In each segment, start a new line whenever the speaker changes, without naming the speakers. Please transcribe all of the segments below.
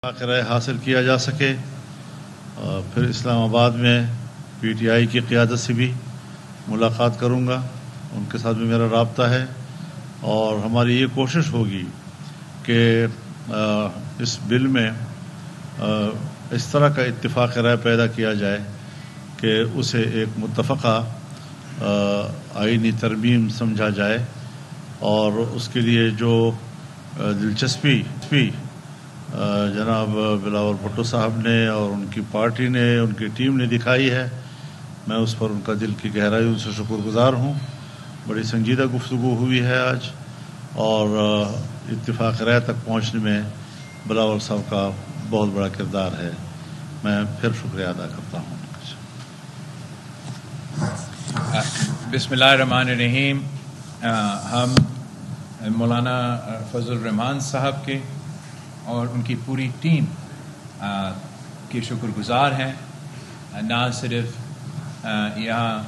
رائے حاصل کیا جا سکے. پھر اسلام آباد میں پی ٹی آئی کی قیادت سے بھی ملاقات کروں گا، ان کے ساتھ بھی میرا رابطہ ہے، اور ہماری یہ کوشش ہوگی کہ اس بل میں اس طرح کا اتفاق رائے پیدا کیا جائے کہ اسے ایک متفقہ آئینی ترمیم سمجھا جائے، اور اس کے لیے جو دلچسپی جناب بلاول بھٹو صاحب نے اور ان کی پارٹی نے، ان کی ٹیم نے دکھائی ہے، میں اس پر ان کا دل کی گہرائیوں سے شکر گزار ہوں. بڑی سنجیدہ گفتگو ہوئی ہے آج، اور اتفاق رائے تک پہنچنے میں بلاول صاحب کا بہت بڑا کردار ہے. میں پھر شکریہ ادا کرتا ہوں.
بسم اللہ الرحمن الرحیم. ہم مولانا فضل الرحمان صاحب کے اور ان کی پوری ٹیم کے شکر گزار ہیں. نہ صرف یہاں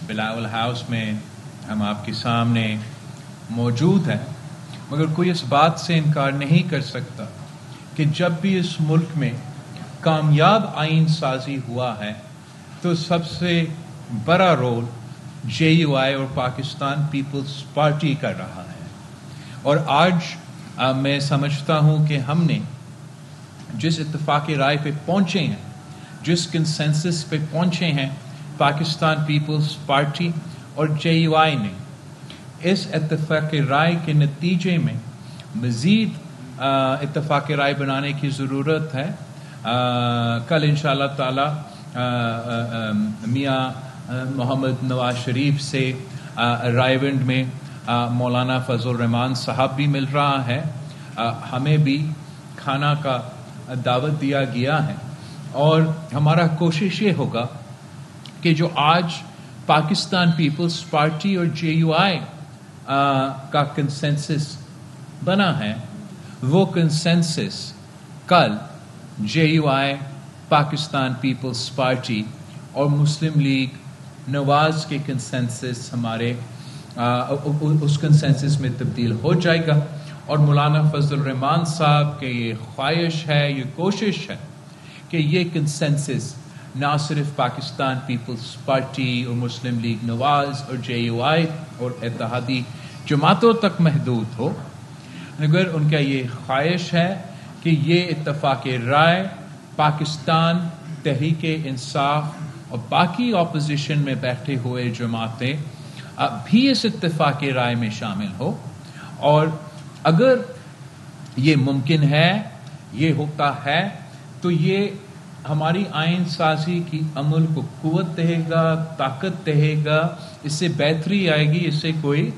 بلاول ہاؤس میں ہم آپ کے سامنے موجود ہیں، مگر کوئی اس بات سے انکار نہیں کر سکتا کہ جب بھی اس ملک میں کامیاب آئین سازی ہوا ہے تو سب سے بڑا رول جے یو آئی اور پاکستان پیپلز پارٹی کر رہا ہے. اور آج میں سمجھتا ہوں کہ ہم نے جس اتفاق رائے پہ پہنچے ہیں، جس کنسنسس پہ پہنچے ہیں، پاکستان پیپلز پارٹی اور جے یو آئی نے، اس اتفاق رائے کے نتیجے میں مزید اتفاق رائے بنانے کی ضرورت ہے. کل انشاءاللہ تعالی میاں محمد نواز شریف سے رائے ونڈ میں مولانا فضل الرحمان صاحب بھی مل رہا ہے. ہمیں بھی کھانا کا دعوت دیا گیا ہے، اور ہمارا کوشش یہ ہوگا کہ جو آج پاکستان پیپلز پارٹی اور جے یو آئی کا کنسنسس بنا ہے، وہ کنسنسس کل J U I, Pakistan Peoples Party اور مسلم لیگ نواز کے کنسنسس ہمارے اس کنسنسس میں تبدیل ہو جائے گا. اور مولانا فضل الرحمان صاحب کے یہ خواہش ہے، یہ کوشش ہے کہ یہ کنسنسس نہ صرف پاکستان پیپلز پارٹی اور مسلم لیگ نواز اور جے یو آئی اور اتحادی جماعتوں تک محدود ہو، مگر ان کا یہ خواہش ہے کہ یہ اتفاق رائے پاکستان تحریک انصاف اور باقی اپوزیشن میں بیٹھے ہوئے جماعتیں بھی اس اتفاق رائے میں شامل ہو. اور اگر یہ ممکن ہے، یہ ہوتا ہے، تو یہ ہماری آئین سازی کی عمل کو قوت دے گا، طاقت دے گا، اس سے بہتری آئے گی، اس سے کوئی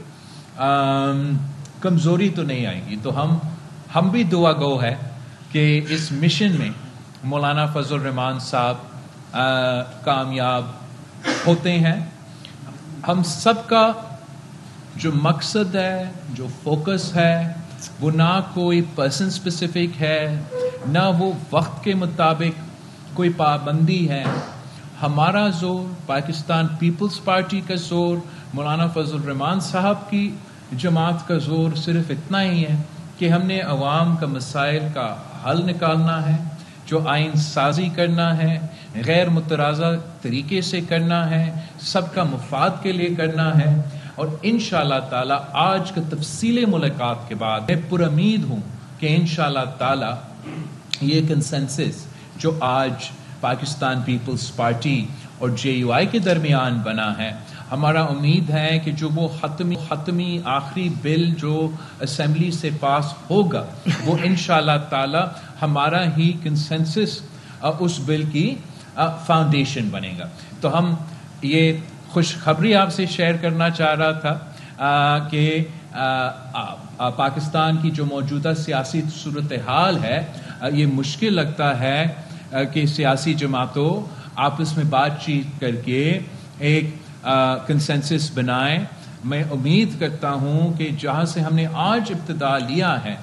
کمزوری تو نہیں آئے گی. تو ہم بھی دعا گو ہے کہ اس مشن میں مولانا فضل الرحمان صاحب کامیاب ہوتے ہیں. ہم سب کا جو مقصد ہے، جو فوکس ہے، وہ نہ کوئی پرسن سپیسیفک ہے، نہ وہ وقت کے مطابق کوئی پابندی ہے. ہمارا زور، پاکستان پیپلز پارٹی کا زور، مولانا فضل الرحمان صاحب کی جماعت کا زور صرف اتنا ہی ہے کہ ہم نے عوام کا مسائل کا حل نکالنا ہے، جو آئین سازی کرنا ہے، غیر متنازع طریقے سے کرنا ہے، سب کا مفاد کے لیے کرنا ہے. اور انشاءاللہ تعالی آج کا تفصیلی ملاقات کے بعد میں پر امید ہوں کہ انشاءاللہ تعالی یہ کنسنسس جو آج پاکستان پیپلز پارٹی اور جے یو آئی کے درمیان بنا ہے، ہمارا امید ہے کہ جو وہ حتمی آخری بل جو اسمبلی سے پاس ہوگا، وہ انشاءاللہ تعالی ہمارا ہی کنسنسس اس بل کی فاؤنڈیشن بنے گا. تو ہم یہ خوشخبری آپ سے شیئر کرنا چاہ رہا تھا کہ پاکستان کی جو موجودہ سیاسی صورتحال ہے، یہ مشکل لگتا ہے کہ سیاسی جماعتوں آپس میں بات چیت کر کے ایک کنسنسس بنائیں. میں امید کرتا ہوں کہ جہاں سے ہم نے آج ابتدا لیا ہے،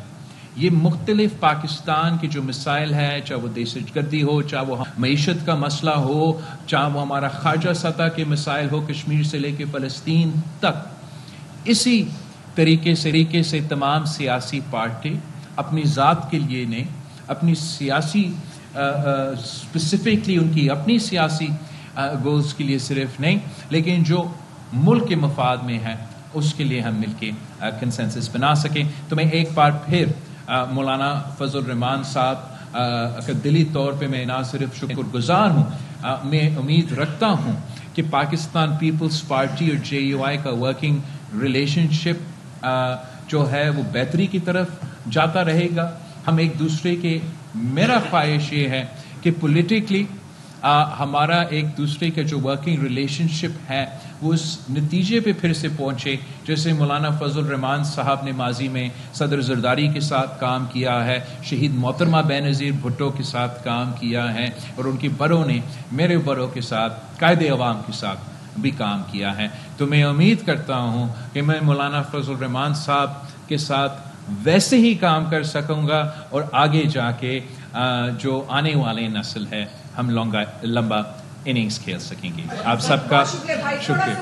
یہ مختلف پاکستان کے جو مسائل ہیں، چاہے وہ دہشت گردی ہو، چاہے وہ معیشت کا مسئلہ ہو، چاہے وہ ہمارا خارجہ سطح کے مسائل ہو، کشمیر سے لے کے فلسطین تک، اسی طریقے سے تمام سیاسی پارٹی اپنی ذات کے لیے نے اپنی سیاسی اسپیسیفکلی ان کی اپنی سیاسی گولز کے لیے صرف نہیں، لیکن جو ملک کے مفاد میں ہے اس کے لیے ہم مل کے کنسنسس بنا سکیں. تو میں ایک بار پھر مولانا فضل الرحمان صاحب کا دلی طور پہ میں نہ صرف شکر گزار ہوں، میں امید رکھتا ہوں کہ پاکستان پیپلز پارٹی اور JUI کا ورکنگ ریلیشن شپ جو ہے وہ بہتری کی طرف جاتا رہے گا. ہم ایک دوسرے کے، میرا خواہش یہ ہے کہ پولیٹیکلی ہمارا ایک دوسرے کا جو ورکنگ ریلیشن شپ ہے وہ اس نتیجے پہ پھر سے پہنچے جیسے مولانا فضل الرحمان صاحب نے ماضی میں صدر زرداری کے ساتھ کام کیا ہے، شہید محترمہ بینظیر بھٹو کے ساتھ کام کیا ہے، اور ان کی بڑوں نے میرے بڑوں کے ساتھ، قائد عوام کے ساتھ بھی کام کیا ہے. تو میں امید کرتا ہوں کہ میں مولانا فضل الرحمان صاحب کے ساتھ ویسے ہی کام کر سکوں گا، اور آگے جا کے جو آنے والے نسل ہے ہم لمبا اننگز کھیل سکیں گے. آپ سب کا شکریہ.